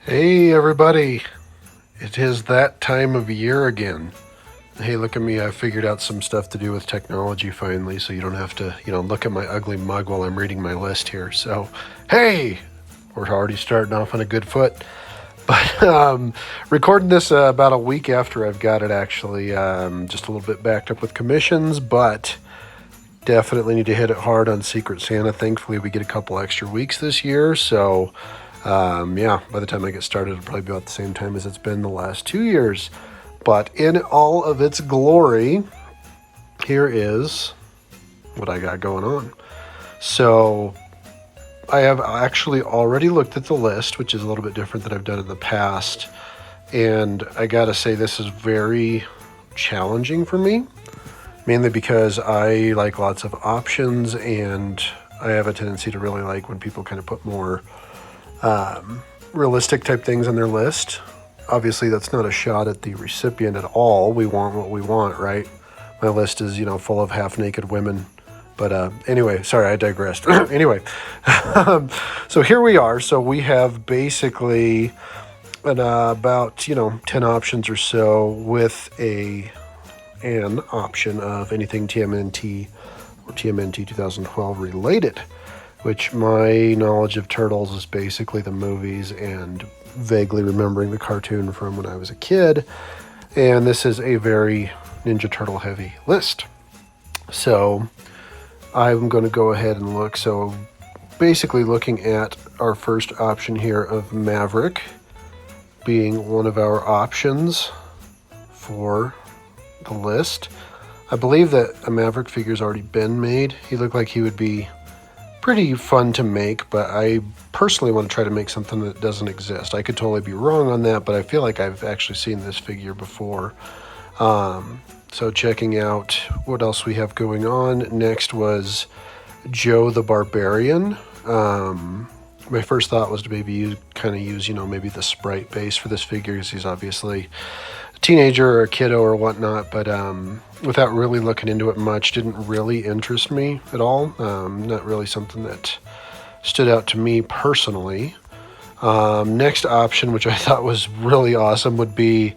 Hey everybody, it is that time of year again. Hey, look at me, I figured out some stuff to do with technology finally, so you don't have to, look at my ugly mug while I'm reading my list here. So, hey, we're already starting off on a good foot. But recording this about a week after I've got it actually, just a little bit backed up with commissions, but definitely need to hit it hard on Secret Santa. Thankfully, we get a couple extra weeks this year, so by the time I get started, it'll probably be about the same time as it's been the last 2 years. But in all of its glory, here is what I got going on. So I have actually already looked at the list, which is a little bit different than I've done in the past. And I gotta say, this is very challenging for me, mainly because I like lots of options, and I have a tendency to really like when people kind of put more realistic type things on their list. Obviously, that's not a shot at the recipient at all. We want what we want, right? My list is, full of half-naked women. But anyway, sorry, I digressed. Anyway, so here we are. So we have basically about, 10 options or so with an option of anything TMNT or TMNT 2012 related, which my knowledge of Turtles is basically the movies and vaguely remembering the cartoon from when I was a kid. And this is a very Ninja Turtle heavy list. So I'm going to go ahead and look. So basically looking at our first option here of Maverick being one of our options for the list. I believe that a Maverick figure's already been made. He looked like he would be pretty fun to make, but I personally want to try to make something that doesn't exist. I could totally be wrong on that, but I feel like I've actually seen this figure before. So checking out what else we have going on. Next was Joe the Barbarian. My first thought was to maybe use maybe the sprite base for this figure, because he's obviously a teenager or a kiddo or whatnot, but without really looking into it much, didn't really interest me at all. Not really something that stood out to me personally. Next option, which I thought was really awesome, would be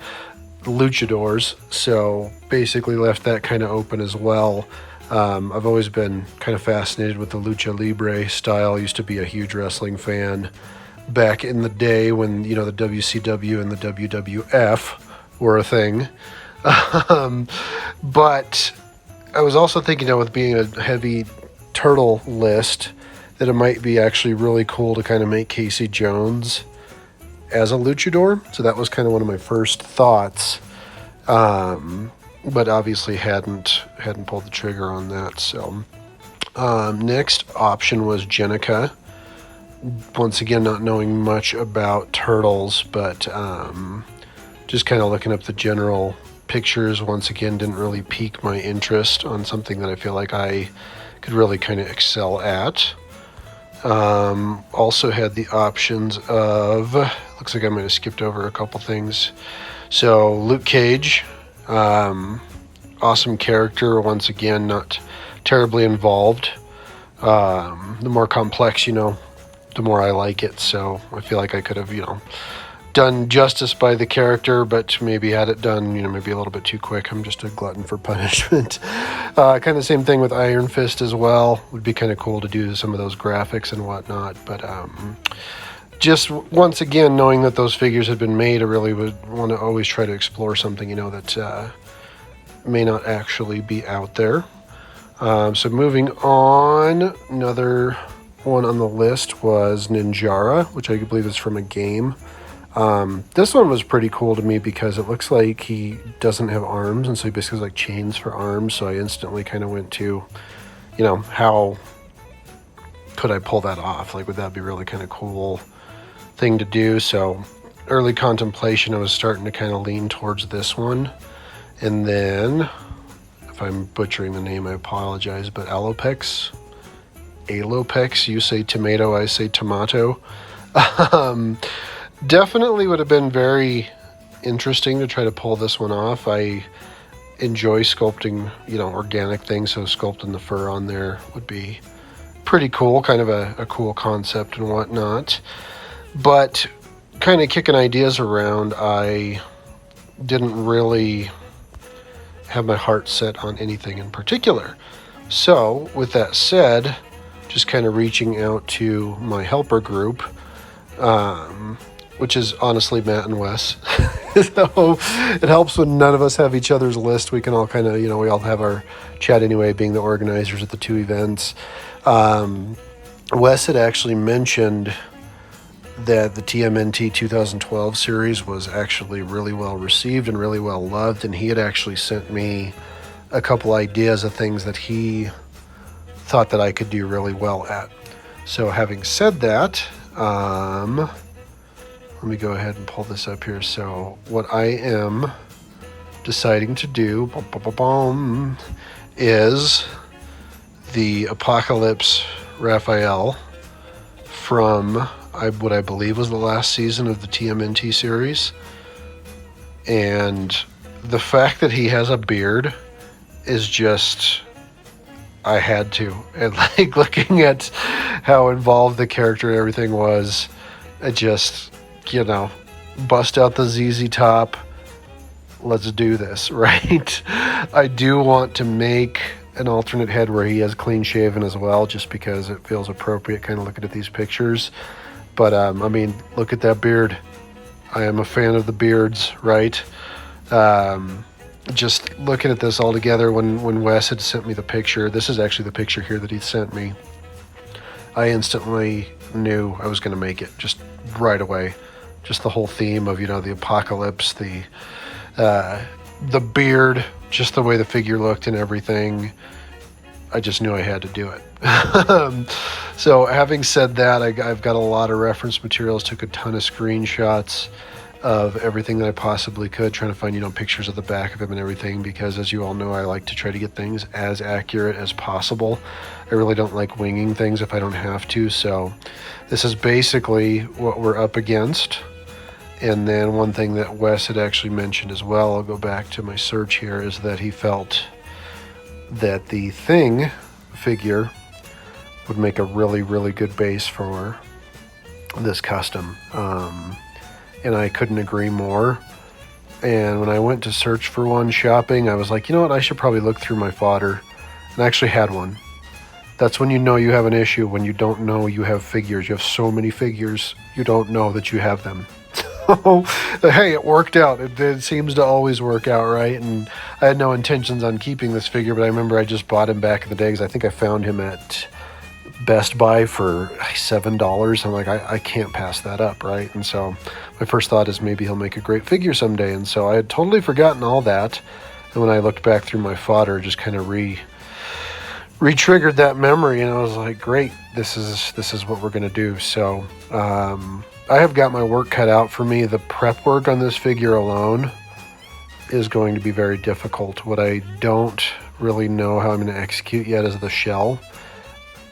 luchadors. So basically left that kind of open as well. I've always been kind of fascinated with the lucha libre style. I used to be a huge wrestling fan back in the day when, the WCW and the WWF were a thing. But I was also thinking, with being a heavy turtle list, that it might be actually really cool to kind of make Casey Jones as a luchador. So that was kind of one of my first thoughts. But obviously hadn't pulled the trigger on that. So next option was Jenica. Once again, not knowing much about turtles, but just kind of looking up the general pictures. Once again, didn't really pique my interest on something that I feel like I could really kind of excel at. Also had the options of, looks like I might have skipped over a couple things. So Luke Cage, awesome character. Once again, not terribly involved. The more complex, the more I like it. So I feel like I could have, done justice by the character, but maybe had it done, maybe a little bit too quick. I'm just a glutton for punishment. Kind of same thing with Iron Fist as well. Would be kind of cool to do some of those graphics and whatnot, but just once again, knowing that those figures had been made, I really would want to always try to explore something, that may not actually be out there. So moving on, another one on the list was Ninjara, which I believe is from a game. This one was pretty cool to me because it looks like he doesn't have arms, and so he basically has like chains for arms. So I instantly kind of went to, how could I pull that off? Like, would that be really kind of cool thing to do? So early contemplation, I was starting to kind of lean towards this one. And then, if I'm butchering the name, I apologize, but Alopex, you say tomato, I say tomato. Definitely would have been very interesting to try to pull this one off. I enjoy sculpting, organic things, so sculpting the fur on there would be pretty cool, kind of a cool concept and whatnot. But kind of kicking ideas around, I didn't really have my heart set on anything in particular. So with that said, just kind of reaching out to my helper group, which is honestly Matt and Wes. So it helps when none of us have each other's list. We can all kind of, we all have our chat anyway, being the organizers at the two events. Wes had actually mentioned that the TMNT 2012 series was actually really well received and really well loved, and he had actually sent me a couple ideas of things that he thought that I could do really well at. So having said that, let me go ahead and pull this up here. So what I am deciding to do is the Apocalypse Raphael from what I believe was the last season of the TMNT series. And the fact that he has a beard is just, I had to. And like looking at how involved the character and everything was, it just, bust out the ZZ Top. Let's do this, right? I do want to make an alternate head where he is clean shaven as well, just because it feels appropriate kind of looking at these pictures. But look at that beard. I am a fan of the beards, right? Just looking at this all together, when Wes had sent me the picture, this is actually the picture here that he sent me, I instantly knew I was going to make it just right away. Just the whole theme of, the apocalypse, the beard, just the way the figure looked and everything. I just knew I had to do it. So having said that, I've got a lot of reference materials, took a ton of screenshots of everything that I possibly could, trying to find, pictures of the back of him and everything, because as you all know, I like to try to get things as accurate as possible. I really don't like winging things if I don't have to. So this is basically what we're up against. And then one thing that Wes had actually mentioned as well, I'll go back to my search here, is that he felt that the Thing figure would make a really, really good base for this custom. And I couldn't agree more. And when I went to search for one shopping, I was like, you know what, I should probably look through my fodder. And I actually had one. That's when you know you have an issue, when you don't know you have figures. You have so many figures, you don't know that you have them. Hey, it worked out. It seems to always work out, right? And I had no intentions on keeping this figure, but I remember I just bought him back in the day because I think I found him at Best Buy for $7. I'm like, I can't pass that up, right? And so my first thought is maybe he'll make a great figure someday. And so I had totally forgotten all that. And when I looked back through my fodder, just kind of re-triggered that memory, and I was like, great, this is what we're going to do. So I have got my work cut out for me. The prep work on this figure alone is going to be very difficult. What I don't really know how I'm going to execute yet is the shell.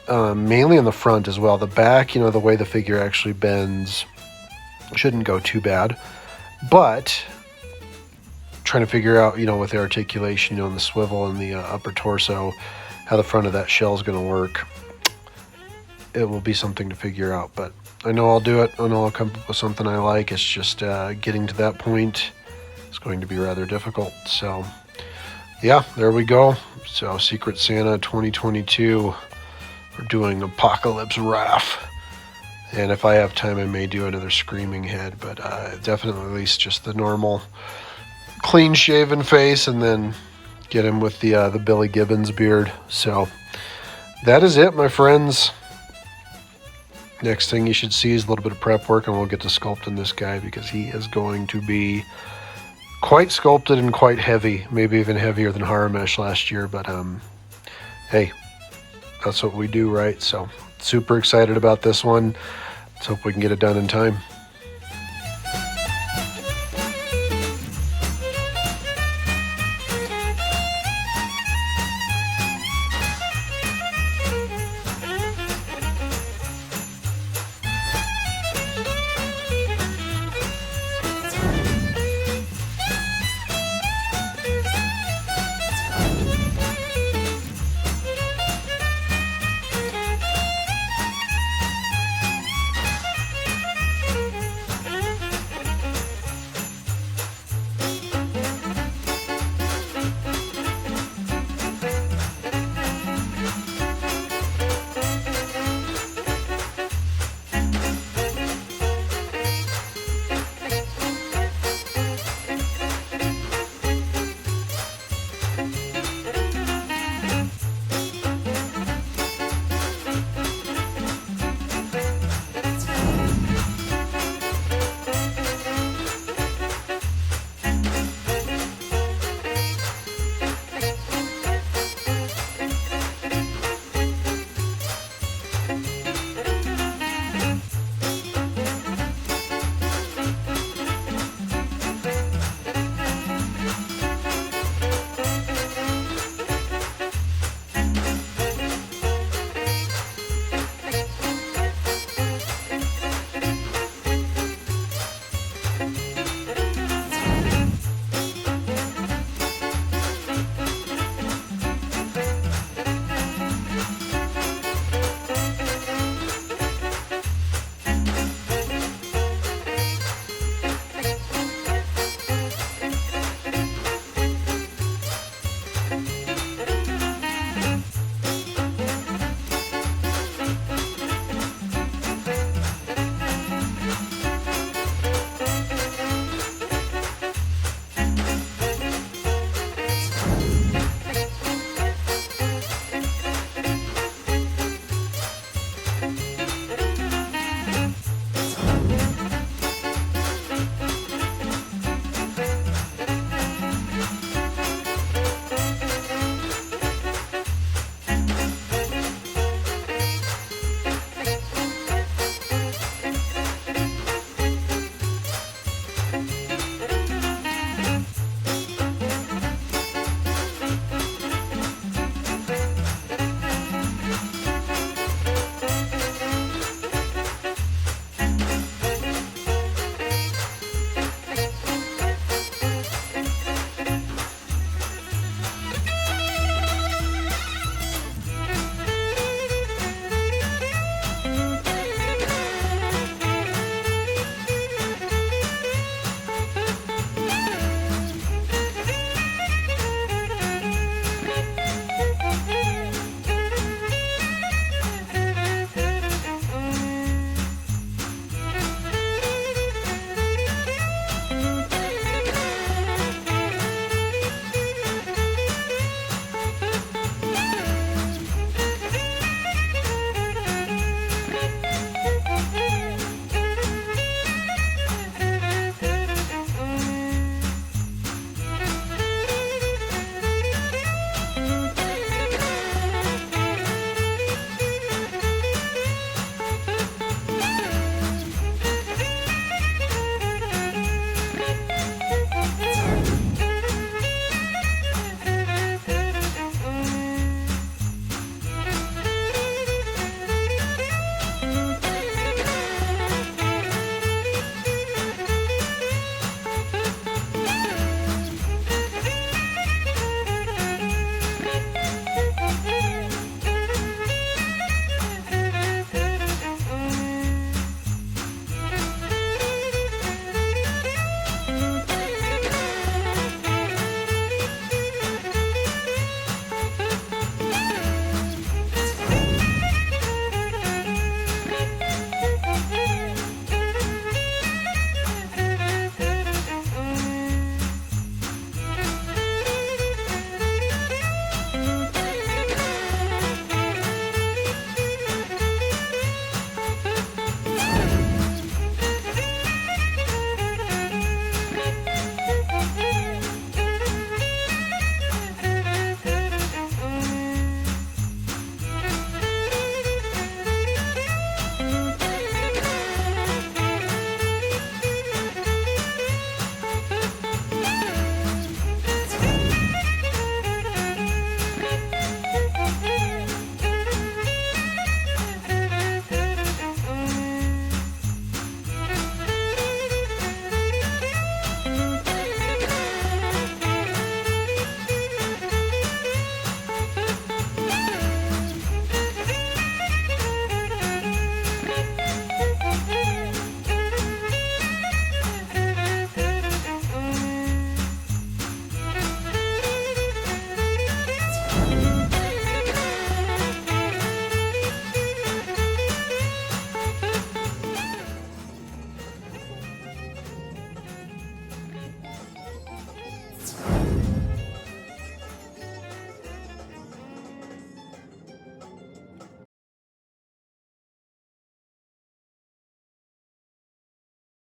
Mainly in the front as well. The back, the way the figure actually bends shouldn't go too bad. But trying to figure out, with the articulation, and the swivel and the upper torso, how the front of that shell is going to work. It will be something to figure out, but I know I'll do it. I know I'll come up with something I like. It's just getting to that point is going to be rather difficult. So yeah, there we go. So Secret Santa 2022, we're doing Apocalypse Raph. And if I have time, I may do another Screaming head, but definitely at least just the normal clean shaven face, and then get him with the Billy Gibbons beard. So that is it, my friends. Next thing you should see is a little bit of prep work, and we'll get to sculpting this guy, because he is going to be quite sculpted and quite heavy, maybe even heavier than Haramesh last year. But hey, that's what we do, right? So super excited about this one. Let's hope we can get it done in time.